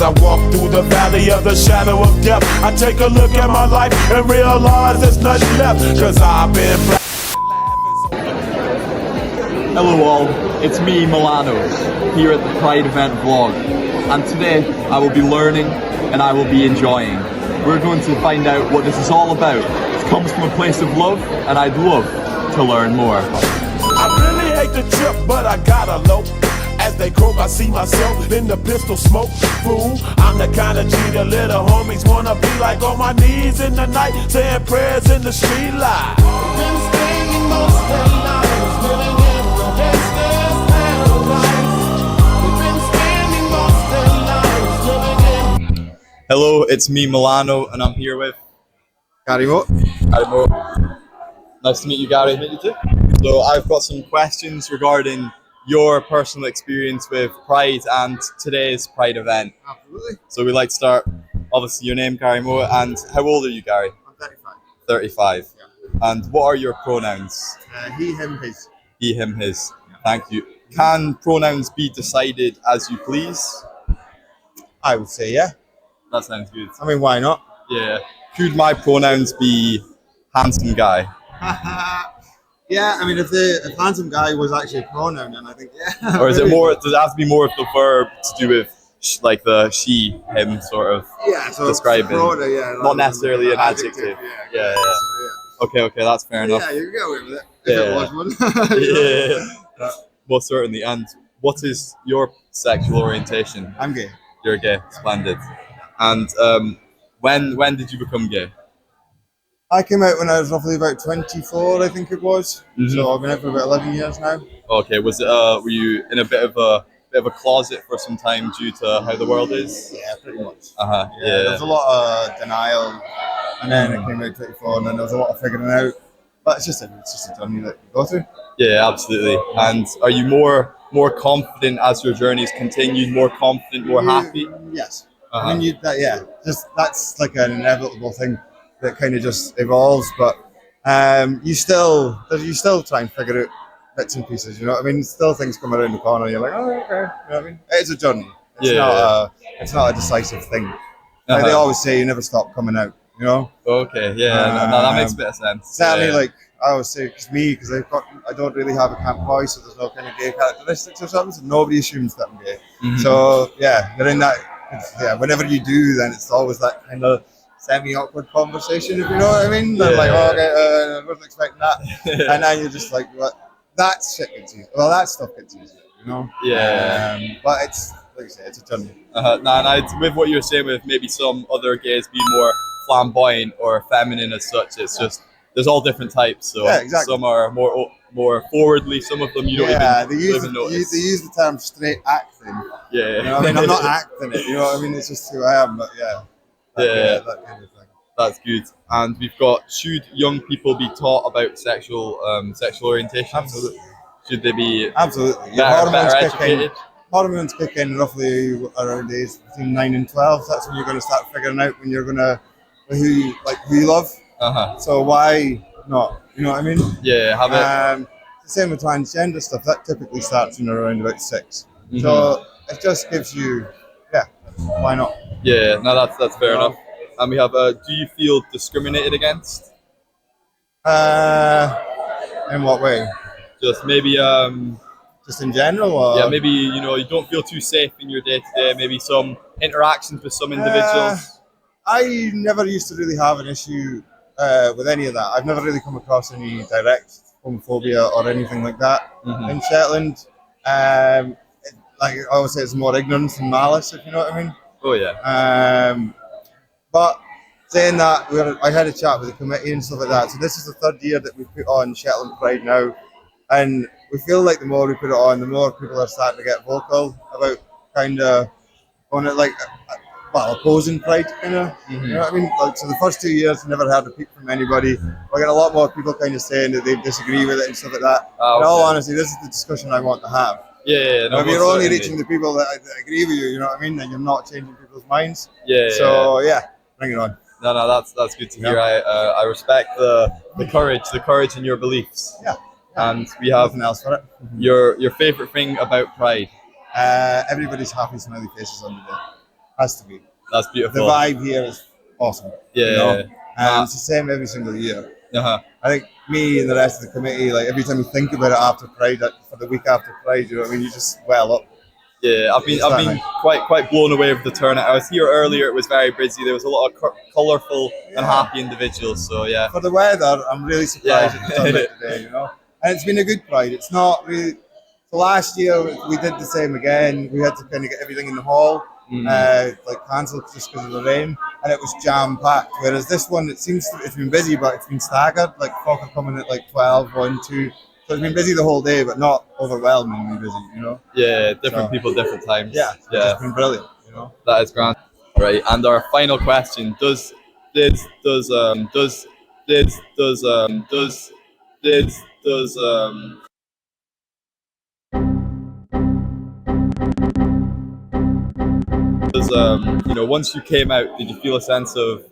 I walk through the valley of the shadow of death, I take a look at my life and realize there's nothing left, cause I've been Hello all, it's me Milano, here at the Pride event vlog, and today I will be learning and I will be enjoying. We're going to find out what this is all about. It comes from a place of love, and I'd love to learn more. I really hate the trip, but I gotta low. As they croak, I see myself in the pistol smoke. Fool, I'm the kind of G the little homies wanna be like, on my knees in the night, saying prayers in the street light. Been staying most of their lives, living in the gangster's paradise. We've been spending most of their lives living in. Hello, it's me Milano, and I'm here with Gary Moore. Nice to meet you, Gary. Meet you too. So I've got some questions regarding your personal experience with Pride and today's Pride event. Absolutely. So we'd like to start, obviously your name, Gary Moore, and how old are you, Gary? I'm 35. 35. Yeah. And what are your pronouns? He, him, his. He, him, his. Thank you. Can pronouns be decided as you please? I would say, yeah. That sounds good. I mean, why not? Yeah. Could my pronouns be handsome guy? Yeah, I mean, if handsome guy was actually a pronoun, then I think, yeah. Or is it more, does it have to be more of the verb to do with like the she, him sort of describing? Pronoun, yeah. Not necessarily an adjective. Yeah. Okay, that's fair enough. Yeah, you can get away with it. If it was one. Yeah. Most certainly. And what is your sexual orientation? I'm gay. You're gay. Splendid. And when did you become gay? I came out when I was roughly about 24, I think it was. Mm-hmm. So I've been out for about 11 years now. Okay. Was it? Were you in a bit of a closet for some time due to how the world is? Yeah, pretty much. Yeah. There was a lot of denial, and then I came out at 24, and then there was a lot of figuring out. But it's just a journey that you go through. Yeah, absolutely. And are you more confident as your journey's continued? More confident, more happy? Yes. Uh-huh. I mean, that's like an inevitable thing that kind of just evolves. But you still try and figure out bits and pieces. You know what I mean? Still things come around the corner. And you're like, oh, okay. You know what I mean? It's a journey. It's not a decisive thing. Like they always say, you never stop coming out. You know? Okay, yeah, no, that makes a bit of sense. Sadly, like I always say, because I don't really have a camp voice, so there's no kind of gay characteristics or something, so nobody assumes that I'm gay. Mm-hmm. So yeah, they're in that. Yeah, whenever you do, then it's always that kind of semi-awkward conversation, if you know what I mean. They're like, oh, okay, I wasn't expecting that, and then you're just like, what? That shit gets easier. Well, that stuff gets easier, you know. Yeah. But it's like I say, it's a journey. With what you were saying, with maybe some other gays being more flamboyant or feminine as such, it's just there's all different types. So some are more forwardly, some of them you don't even notice. They use the term straight acting. Yeah. You know what I mean? I'm not acting it. You know what I mean? It's just who I am. But that kind of thing. That's good. And we've got, should young people be taught about sexual orientation? Absolutely. Should they be absolutely better educated? Hormones kick in roughly around age between 9 and 12. That's when you're going to start figuring out when you're going to who you love. So why not? You know what I mean? Yeah, have it. The same with transgender stuff. That typically starts in around about 6. Mm-hmm. So it just gives you, why not? Yeah, no, that's fair enough. And we have, do you feel discriminated against? In what way? Just maybe, just in general? Or? Yeah, maybe, you don't feel too safe in your day-to-day, maybe some interactions with some individuals. I never used to really have an issue with any of that. I've never really come across any direct homophobia or anything like that in Shetland. Like I always say, it's more ignorance than malice, if you know what I mean. Oh yeah. But saying that, I had a chat with the committee and stuff like that. So this is the 3rd year that we put on Shetlands Pride now, and we feel like the more we put it on, the more people are starting to get vocal about kind of on it, like opposing Pride, kind of. You know what I mean? Like, so the first 2 years, never heard a peep from anybody. We get a lot more people kind of saying that they disagree with it and stuff like that. In all honesty, this is the discussion I want to have. Yeah. No, if you're only reaching the people that agree with you, you know what I mean, then you're not changing people's minds. So bring it on. No, that's good to hear. I respect the courage in your beliefs. Yeah. And we have nothing else for it. Your favorite thing about Pride. Everybody's happy, smiley faces on the day. Has to be. That's The beautiful. vibe here is awesome. Yeah. You know? And it's the same every single year. Uh-huh. I think me and the rest of the committee, like every time you think about it after Pride, for the week after Pride, you know what I mean? You just well up. Yeah, I've been It's that been nice. quite blown away with the turnout. I was here earlier; it was very busy. There was a lot of colourful and happy individuals. So yeah, For the weather, I'm really surprised Yeah. at the turnout today, you know? And it's been a good Pride. It's not really. So last year, we did the same again. We had to kind of get everything in the hall, like cancelled just because of the rain, and it was jam packed. Whereas this one, it seems to, it's been busy, but it's been staggered. Like folk are coming at like 12, 1, 2. So it's been busy the whole day, but not overwhelmingly busy, you know? yeah, different So- people, different times. Yeah, it's yeah, just been brilliant, you know? that is grand. Right, and our final question: does does does does does does does does does does once you came out, did you feel a sense of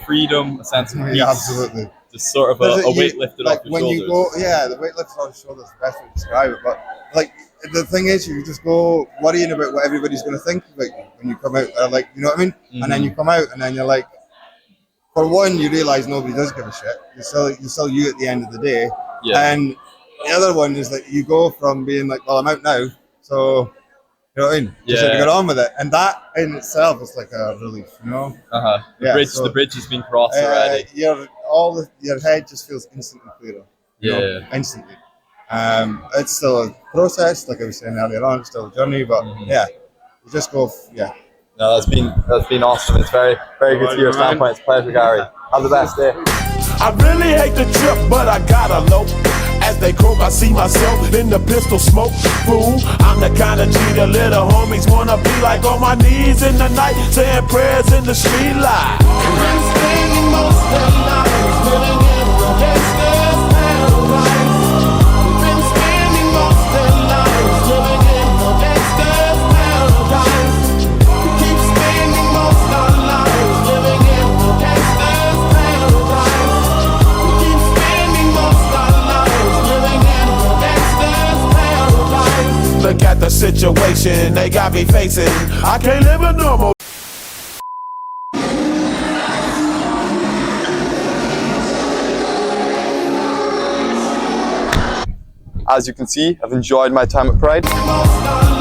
freedom, a sense of peace? Yeah, absolutely. Just sort of There's a weight lifted like off your when shoulders. you go, yeah, the weight lifted off your shoulders is the best way to describe it. But like the thing is, you just go worrying about what everybody's going to think about you when you come out. Like, you know what I mean? And then you come out, and then you're like, for one, you realise nobody does give a shit. You're still you at the end of the day. Yeah. And the other one is that you go from being like, well, I'm out now, so you know what I mean? Just have to Yeah. get on with it, and that in itself is like a relief, you know. The bridge has been crossed already. Your head just feels instantly clearer. You know, instantly. It's still a process, like I was saying earlier on. It's still a journey, but yeah, you just go. No, that's been awesome. It's very good to hear your standpoint. It's a pleasure, Gary. Have the best day. I really hate the trip, but I gotta low. As they croak, I see myself in the pistol smoke. Fool, I'm the kind of G the little homies wanna be like, on my knees in the night, saying prayers in the street light. Been spending most of the night living in the gangster's paradise. Been spending most of the night living in the gangster's paradise. We keep spending most of our lives living in the gangster's paradise. We keep spending most of our lives living in the gangster's paradise. Look at the situation they got me facing. I can't live a normal. As you can see, I've enjoyed my time at Pride. Most of